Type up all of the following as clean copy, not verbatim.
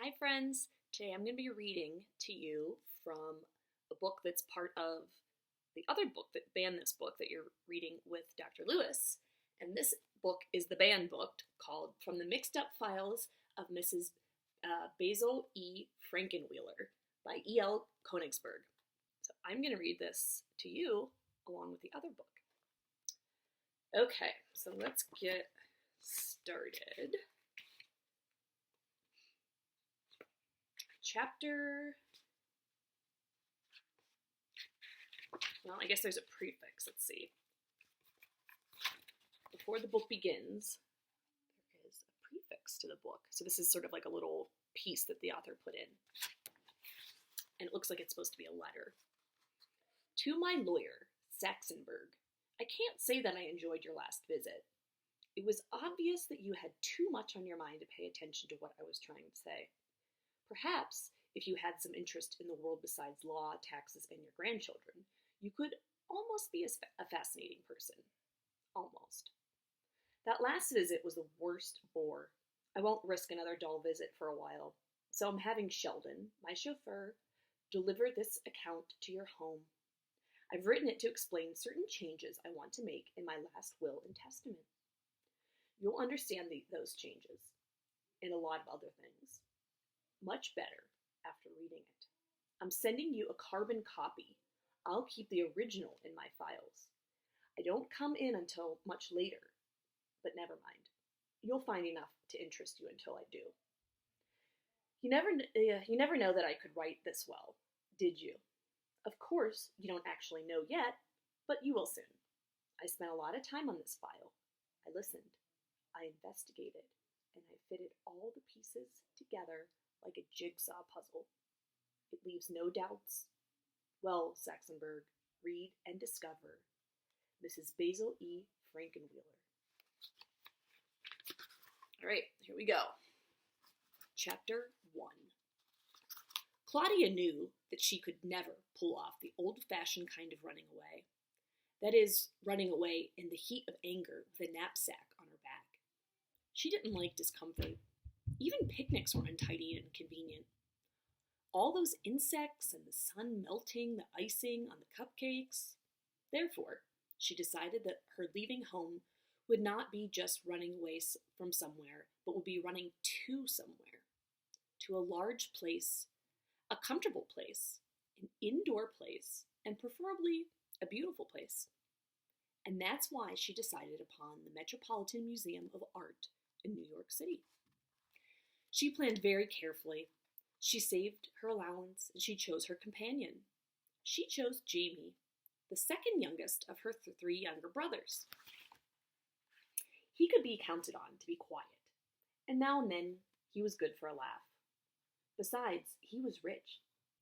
Hi, friends. Today I'm going to be reading to you from a book that's part of the other book that banned this book that you're reading with Dr. Lewis. And this book is the banned book called From the Mixed Up Files of Mrs. Basil E. Frankweiler by E.L. Konigsburg. So I'm going to read this to you along with the other book. Okay, so let's get started. Well, I guess there's a prefix. Let's see. Before the book begins, there is a prefix to the book. So this is sort of like a little piece that the author put in. And it looks like it's supposed to be a letter. To my lawyer, Saxonburg, I can't say that I enjoyed your last visit. It was obvious that you had too much on your mind to pay attention to what I was trying to say. Perhaps, if you had some interest in the world besides law, taxes, and your grandchildren, you could almost be a fascinating person. Almost. That last visit was the worst bore. I won't risk another dull visit for a while, so I'm having Sheldon, my chauffeur, deliver this account to your home. I've written it to explain certain changes I want to make in my last will and testament. You'll understand those changes, and a lot of other things, much better after reading it. I'm sending you a carbon copy. I'll keep the original in my files. I don't come in until much later, but never mind. You'll find enough to interest you until I do. You never know that I could write this well, did you? Of course, you don't actually know yet, but you will soon. I spent a lot of time on this file. I listened. I investigated, and I fitted all the pieces together like a jigsaw puzzle. It leaves no doubts. Well, Saxonburg, read and discover Mrs. Basil E. Frankweiler. All right, here we go. Chapter 1. Claudia knew that she could never pull off the old-fashioned kind of running away. That is, running away in the heat of anger with a knapsack on her back. She didn't like discomfort. Even picnics were untidy and inconvenient. All those insects and the sun melting the icing on the cupcakes. Therefore, she decided that her leaving home would not be just running away from somewhere, but would be running to somewhere. To a large place, a comfortable place, an indoor place, and preferably a beautiful place. And that's why she decided upon the Metropolitan Museum of Art in New York City. She planned very carefully. She saved her allowance, and she chose her companion. She chose Jamie, the second youngest of her three younger brothers. He could be counted on to be quiet, and now and then he was good for a laugh. Besides, he was rich.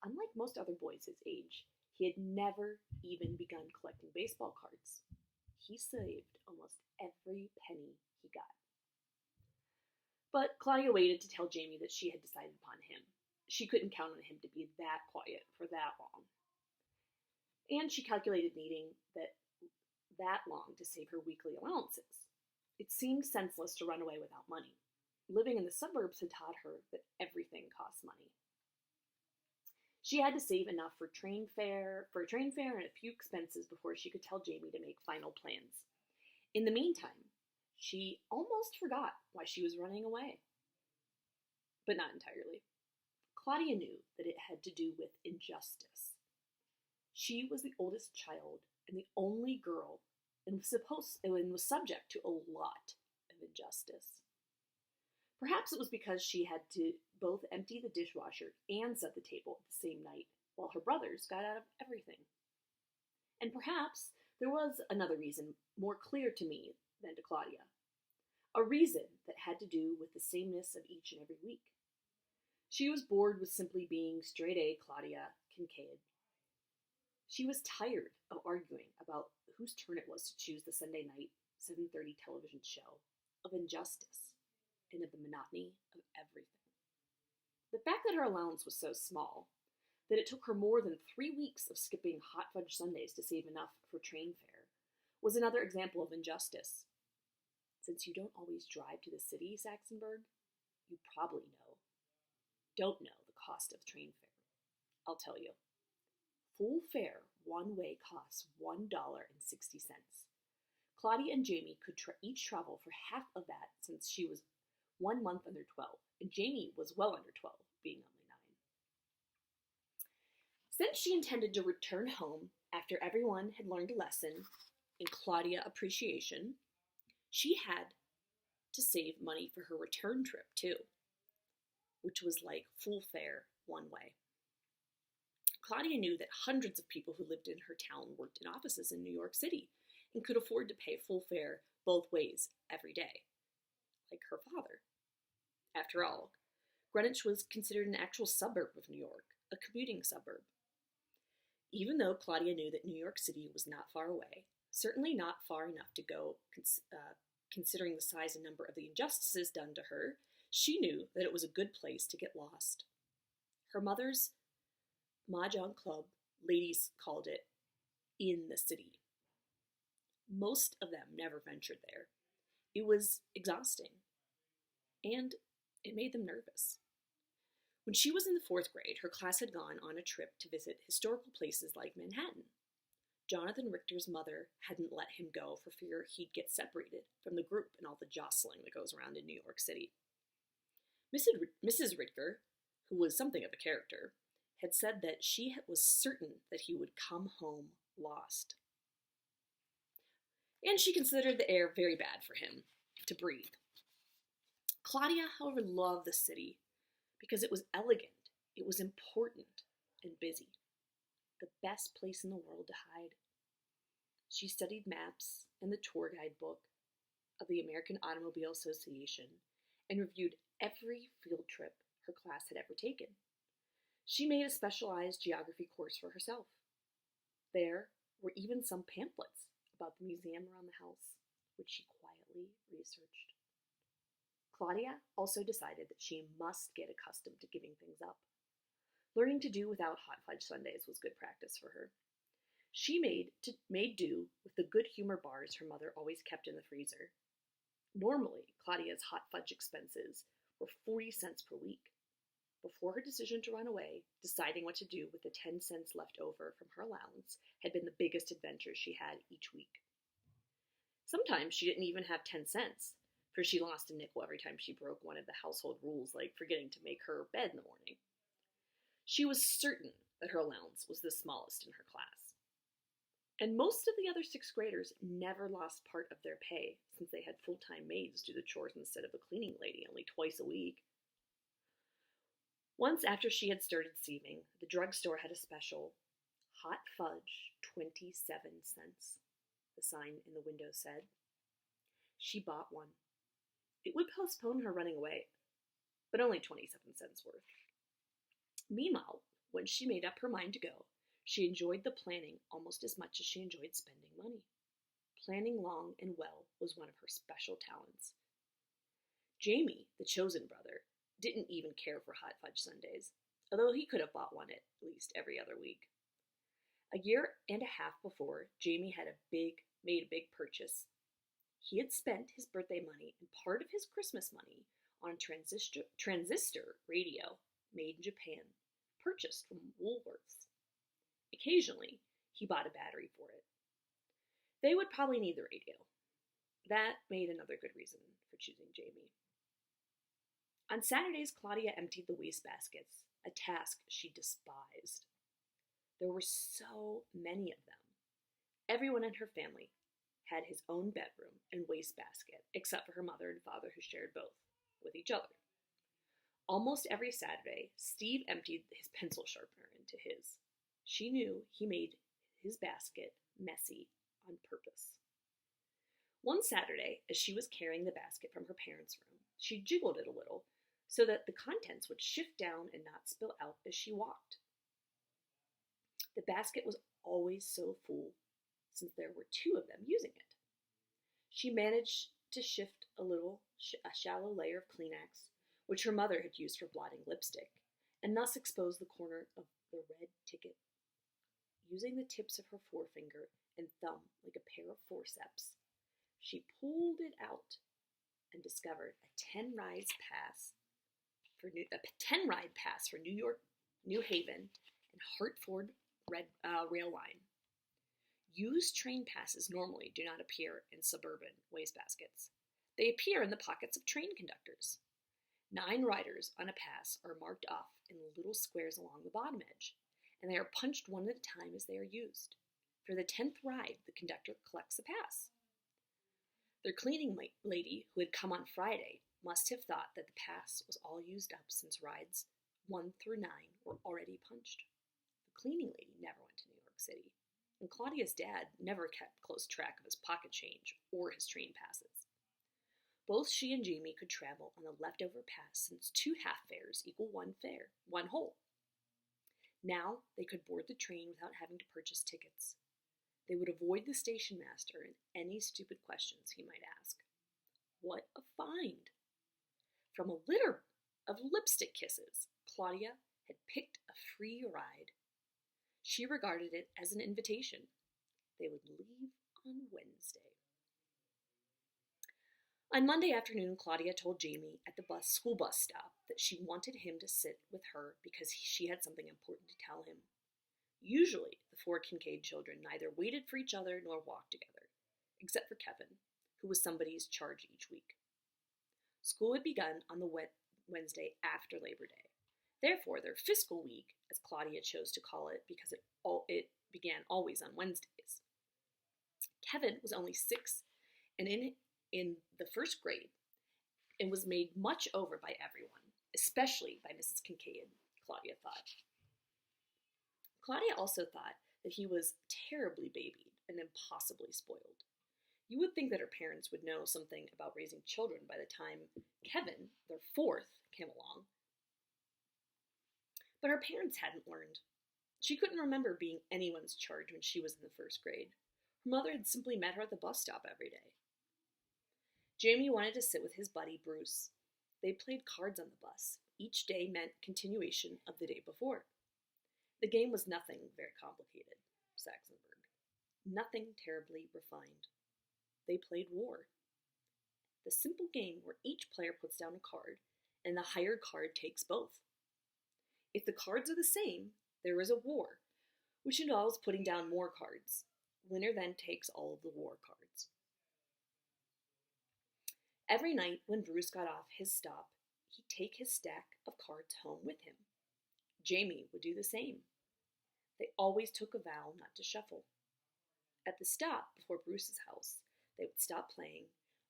Unlike most other boys his age, he had never even begun collecting baseball cards. He saved almost every penny he got. But Claudia waited to tell Jamie that she had decided upon him. She couldn't count on him to be that quiet for that long. And she calculated needing that long to save her weekly allowances. It seemed senseless to run away without money. Living in the suburbs had taught her that everything costs money. She had to save enough for a train fare and a few expenses before she could tell Jamie to make final plans. In the meantime, she almost forgot why she was running away. But not entirely. Claudia knew that it had to do with injustice. She was the oldest child and the only girl and was subject to a lot of injustice. Perhaps it was because she had to both empty the dishwasher and set the table at the same night, while her brothers got out of everything. And perhaps there was another reason more clear to me than to Claudia. A reason that had to do with the sameness of each and every week. She was bored with simply being straight-A Claudia Kincaid. She was tired of arguing about whose turn it was to choose the Sunday night 7:30 television show, of injustice, and of the monotony of everything. The fact that her allowance was so small that it took her more than 3 weeks of skipping hot fudge sundaes to save enough for train fare was another example of injustice. Since you don't always drive to the city, Saxonburg, you probably know. don't know the cost of train fare, I'll tell you. Full fare one way costs $1.60. Claudia and Jamie could each travel for half of that since she was 1 month under 12, and Jamie was well under 12, being only 9. Since she intended to return home after everyone had learned a lesson in Claudia appreciation, she had to save money for her return trip too, which was like full fare one way. Claudia knew that hundreds of people who lived in her town worked in offices in New York City and could afford to pay full fare both ways every day, like her father. After all, Greenwich was considered an actual suburb of New York, a commuting suburb. Even though Claudia knew that New York City was not far away, certainly not far enough to go, considering the size and number of the injustices done to her, she knew that it was a good place to get lost. Her mother's Mahjong club, ladies called it in the city. Most of them never ventured there. It was exhausting, and it made them nervous. When she was in the 4th grade, her class had gone on a trip to visit historical places like Manhattan. Jonathan Richter's mother hadn't let him go for fear he'd get separated from the group and all the jostling that goes around in New York City. Mrs. Richter, who was something of a character, had said that she was certain that he would come home lost. And she considered the air very bad for him to breathe. Claudia, however, loved the city because it was elegant, it was important, and busy. The best place in the world to hide. She studied maps and the tour guide book of the American Automobile Association and reviewed every field trip her class had ever taken. She made a specialized geography course for herself. There were even some pamphlets about the museum around the house, which she quietly researched. Claudia also decided that she must get accustomed to giving things up. Learning to do without hot fudge sundaes was good practice for her. She made do with the good humor bars her mother always kept in the freezer. Normally, Claudia's hot fudge expenses were 40 cents per week. Before her decision to run away, deciding what to do with the 10 cents left over from her allowance had been the biggest adventure she had each week. Sometimes she didn't even have 10 cents, for she lost a nickel every time she broke one of the household rules, like forgetting to make her bed in the morning. She was certain that her allowance was the smallest in her class. And most of the other 6th graders never lost part of their pay, since they had full-time maids do the chores instead of a cleaning lady only twice a week. Once after she had started saving, the drugstore had a special, hot fudge, 27 cents, the sign in the window said. She bought one. It would postpone her running away, but only 27 cents worth. Meanwhile, when she made up her mind to go, she enjoyed the planning almost as much as she enjoyed spending money. Planning long and well was one of her special talents. Jamie, the chosen brother, didn't even care for hot fudge sundaes, although he could have bought one at least every other week. A year and a half before, Jamie had made a big purchase. He had spent his birthday money and part of his Christmas money on a transistor radio made in Japan, purchased from Woolworths. Occasionally, he bought a battery for it. They would probably need the radio. That made another good reason for choosing Jamie. On Saturdays, Claudia emptied the wastebaskets, a task she despised. There were so many of them. Everyone in her family had his own bedroom and wastebasket, except for her mother and father, who shared both with each other. Almost every Saturday, Steve emptied his pencil sharpener into his. She knew he made his basket messy on purpose. One Saturday, as she was carrying the basket from her parents' room, she jiggled it a little so that the contents would shift down and not spill out as she walked. The basket was always so full, since there were 2 of them using it. She managed to shift a shallow layer of Kleenex, which her mother had used for blotting lipstick, and thus exposed the corner of the red ticket. Using the tips of her forefinger and thumb like a pair of forceps, she pulled it out and discovered a 10 rides pass for a 10-ride pass for New York, New Haven, and Hartford rail line. Used train passes normally do not appear in suburban wastebaskets. They appear in the pockets of train conductors. 9 riders on a pass are marked off in little squares along the bottom edge, and they are punched one at a time as they are used. For the 10th ride, the conductor collects the pass. Their cleaning lady, who had come on Friday, must have thought that the pass was all used up since rides 1 through 9 were already punched. The cleaning lady never went to New York City, and Claudia's dad never kept close track of his pocket change or his train passes. Both she and Jamie could travel on the leftover pass since 2 half fares equal 1 fare, 1 whole. Now they could board the train without having to purchase tickets. They would avoid the station master and any stupid questions he might ask. What a find! From a litter of lipstick kisses, Claudia had picked a free ride. She regarded it as an invitation. They would leave on Wednesday. On Monday afternoon, Claudia told Jamie at the school bus stop that she wanted him to sit with her because she had something important to tell him. Usually, the 4 Kincaid children neither waited for each other nor walked together, except for Kevin, who was somebody's charge each week. School had begun on the Wednesday after Labor Day. Therefore, their fiscal week, as Claudia chose to call it because it began always on Wednesdays. Kevin was only 6 and in the first grade and was made much over by everyone, especially by Mrs. Kincaid, Claudia thought. Claudia also thought that he was terribly babied and impossibly spoiled. You would think that her parents would know something about raising children by the time Kevin, their 4th, came along. But her parents hadn't learned. She couldn't remember being anyone's charge when she was in the 1st grade. Her mother had simply met her at the bus stop every day. Jamie wanted to sit with his buddy, Bruce. They played cards on the bus. Each day meant continuation of the day before. The game was nothing very complicated, Saxonburg. Nothing terribly refined. They played war. The simple game where each player puts down a card, and the higher card takes both. If the cards are the same, there is a war, which involves putting down more cards. Winner then takes all of the war cards. Every night when Bruce got off his stop, he'd take his stack of cards home with him. Jamie would do the same. They always took a vow not to shuffle. At the stop before Bruce's house, they would stop playing,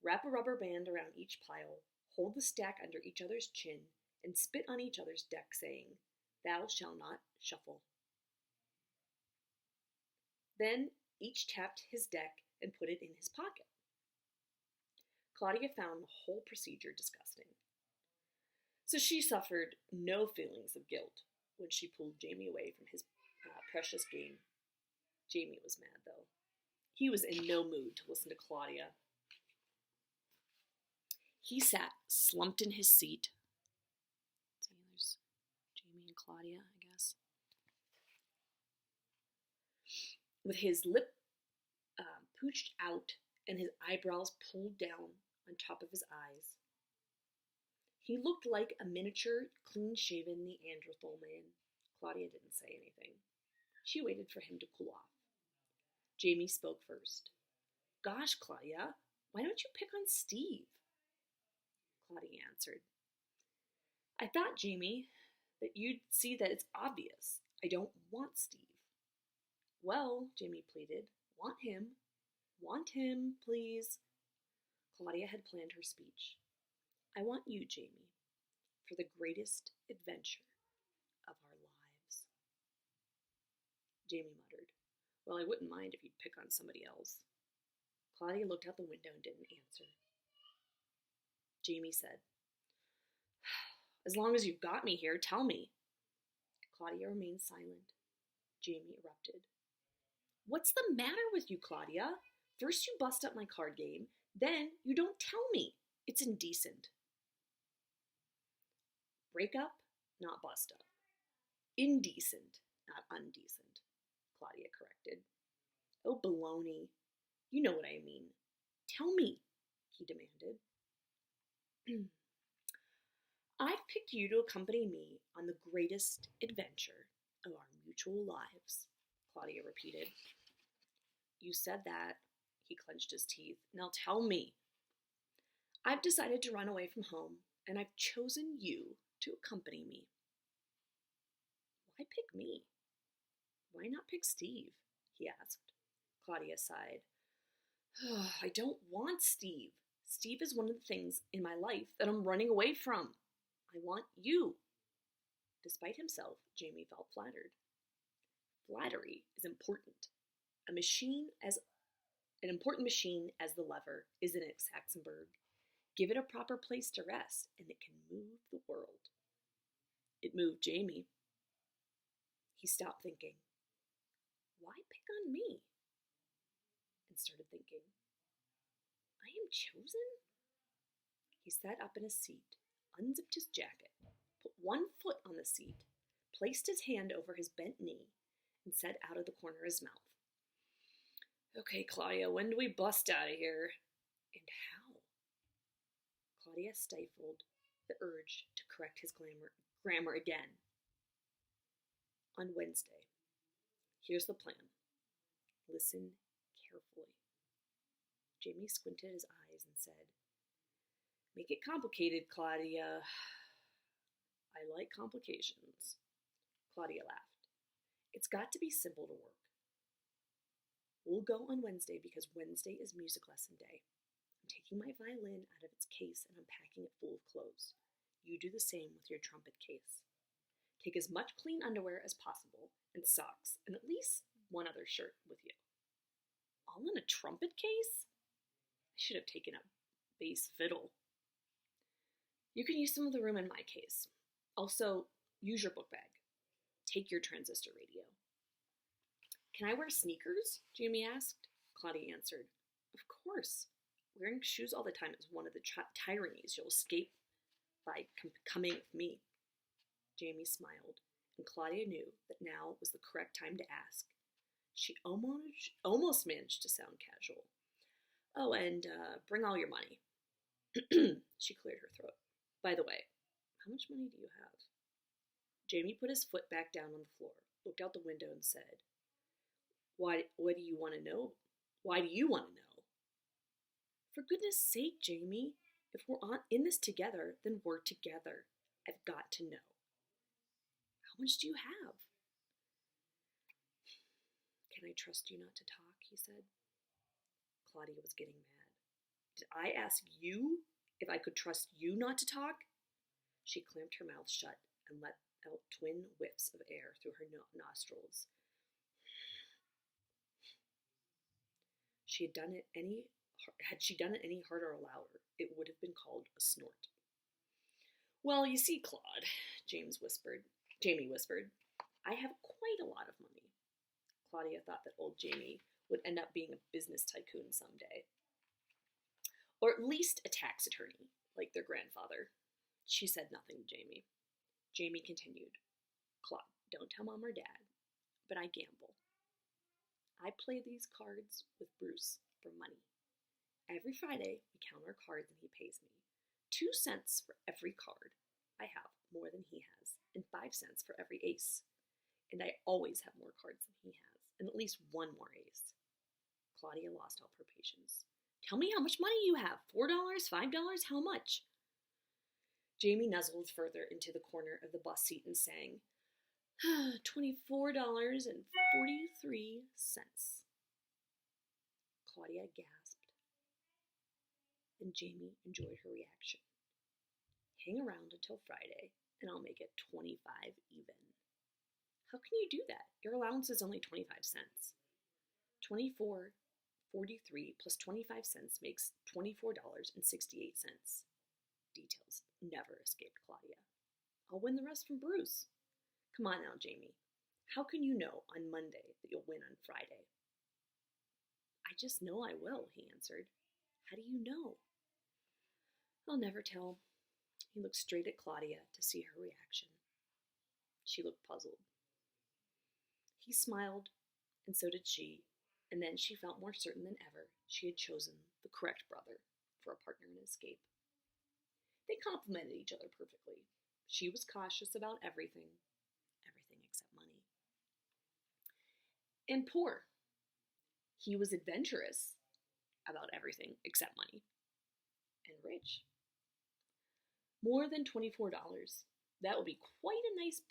wrap a rubber band around each pile, hold the stack under each other's chin, and spit on each other's deck, saying, "Thou shalt not shuffle." Then each tapped his deck and put it in his pocket. Claudia found the whole procedure disgusting. So she suffered no feelings of guilt when she pulled Jamie away from his precious game. Jamie was mad, though. He was in no mood to listen to Claudia. He sat slumped in his seat. See, there's Jamie and Claudia, I guess. With his lip pooched out and his eyebrows pulled down on top of his eyes. He looked like a miniature, clean-shaven Neanderthal man. Claudia didn't say anything. She waited for him to cool off. Jamie spoke first. "Gosh, Claudia, why don't you pick on Steve?" Claudia answered. "I thought, Jamie, that you'd see that it's obvious. I don't want Steve." "Well," Jamie pleaded, "want him. Want him, please." Claudia had planned her speech. "I want you, Jamie, for the greatest adventure of our lives." Jamie muttered, "Well, I wouldn't mind if you'd pick on somebody else." Claudia looked out the window and didn't answer. Jamie said, "As long as you've got me here, tell me." Claudia remained silent. Jamie erupted. "What's the matter with you, Claudia? First you bust up my card game, then you don't tell me. It's indecent." "Break up, not bust up. Indecent, not undecent," Claudia corrected. "Oh, baloney. You know what I mean. Tell me," he demanded. I've picked you to accompany me on the greatest adventure of our mutual lives, Claudia repeated. You said that. He clenched his teeth. Now tell me. I've decided to run away from home, and I've chosen you to accompany me. Why pick me? Why not pick Steve? He asked. Claudia sighed. I don't want Steve. Steve is one of the things in my life that I'm running away from. I want you. Despite himself, Jamie felt flattered. Flattery is important. An important machine as the lever, isn't it, Saxonburg? Give it a proper place to rest, and it can move the world. It moved Jamie. He stopped thinking, why pick on me? And started thinking, I am chosen? He sat up in his seat, unzipped his jacket, put one foot on the seat, placed his hand over his bent knee, and said out of the corner of his mouth, Okay, Claudia, when do we bust out of here? And how? Claudia stifled the urge to correct his grammar again. On Wednesday. Here's the plan. Listen carefully. Jamie squinted his eyes and said, Make it complicated, Claudia. I like complications. Claudia laughed. It's got to be simple to work. We'll go on Wednesday because Wednesday is music lesson day. I'm taking my violin out of its case and unpacking it full of clothes. You do the same with your trumpet case. Take as much clean underwear as possible and socks and at least one other shirt with you. All in a trumpet case? I should have taken a bass fiddle. You can use some of the room in my case. Also, use your book bag. Take your transistor radio. Can I wear sneakers? Jamie asked. Claudia answered, Of course. Wearing shoes all the time is one of the tyrannies you'll escape by coming with me. Jamie smiled, and Claudia knew that now was the correct time to ask. She almost managed to sound casual. Oh, and bring all your money. She cleared her throat. By the way, how much money do you have? Jamie put his foot back down on the floor, looked out the window, and said, What do you want to know? Why do you want to know? For goodness sake, Jamie, if we're in this together, then we're together. I've got to know. How much do you have? Can I trust you not to talk? He said. Claudia was getting mad. Did I ask you if I could trust you not to talk? She clamped her mouth shut and let out twin whiffs of air through her nostrils. Had she done it any harder or louder, it would have been called a snort. Well, you see, Claude, Jamie whispered, I have quite a lot of money. Claudia thought that old Jamie would end up being a business tycoon someday. Or at least a tax attorney, like their grandfather. She said nothing to Jamie. Jamie continued, Claude, don't tell Mom or Dad, but I gamble. I play these cards with Bruce for money. Every Friday, we count our cards and he pays me 2 cents for every card. I have more than he has, and 5 cents for every ace. And I always have more cards than he has, and at least one more ace. Claudia lost all her patience. Tell me how much money you have. $4? $5? How much? Jamie nuzzled further into the corner of the bus seat and sang, $24.43. Claudia gasped, and Jamie enjoyed her reaction. Hang around until Friday, and I'll make it 25 even. How can you do that? Your allowance is only 25 cents. 24.43 plus 25 cents makes $24.68. Details never escaped Claudia. I'll win the rest from Bruce. Come on now, Jamie. How can you know on Monday that you'll win on Friday? I just know I will, he answered. How do you know? I'll never tell. He looked straight at Claudia to see her reaction. She looked puzzled. He smiled, and so did she, and then she felt more certain than ever she had chosen the correct brother for a partner in escape. They complemented each other perfectly. She was cautious about everything except money. And poor. He was adventurous about everything except money. And rich. More than $24. That would be quite a nice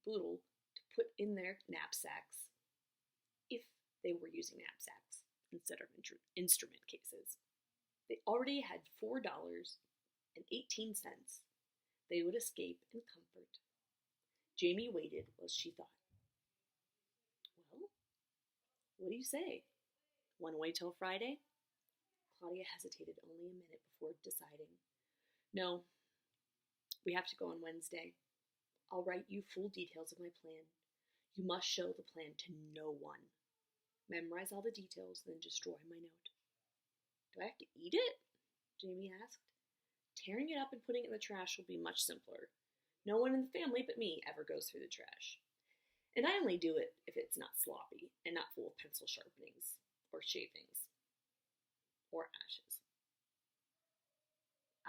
boodle to put in their knapsacks if they were using knapsacks instead of instrument cases. They already had $4.18. They would escape in comfort. Jamie waited while she thought. Well, what do you say? Want to wait till Friday? Claudia hesitated only a minute before deciding. No, we have to go on Wednesday. I'll write you full details of my plan. You must show the plan to no one. Memorize all the details, then destroy my note. Do I have to eat it? Jamie asked. Tearing it up and putting it in the trash will be much simpler. No one in the family but me ever goes through the trash. And I only do it if it's not sloppy and not full of pencil sharpenings or shavings or ashes.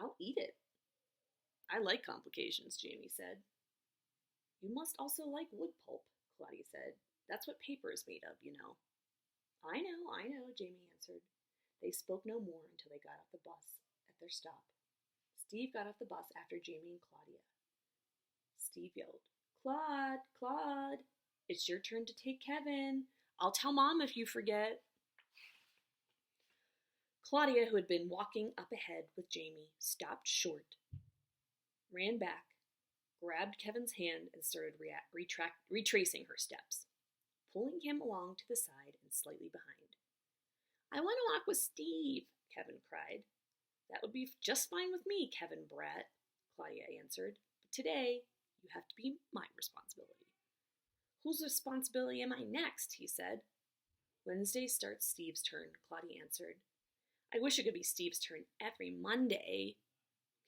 I'll eat it. I like complications, Jamie said. You must also like wood pulp, Claudia said. That's what paper is made of, you know. I know, Jamie answered. They spoke no more until they got off the bus at their stop. Steve got off the bus after Jamie and Claudia. Steve yelled, Claude, it's your turn to take Kevin. I'll tell Mom if you forget. Claudia, who had been walking up ahead with Jamie, stopped short, ran back, grabbed Kevin's hand, and started retracing her steps, pulling him along to the side and slightly behind. I want to walk with Steve, Kevin cried. That would be just fine with me, Kevin brat, Claudia answered. But today, you have to be my responsibility. Whose responsibility am I next? He said. Wednesday starts Steve's turn, Claudia answered. I wish it could be Steve's turn every Monday,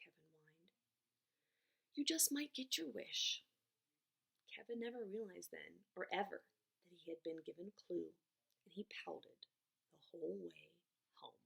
Kevin whined. You just might get your wish. Kevin never realized then, or ever, that he had been given a clue, and he pouted the whole way home.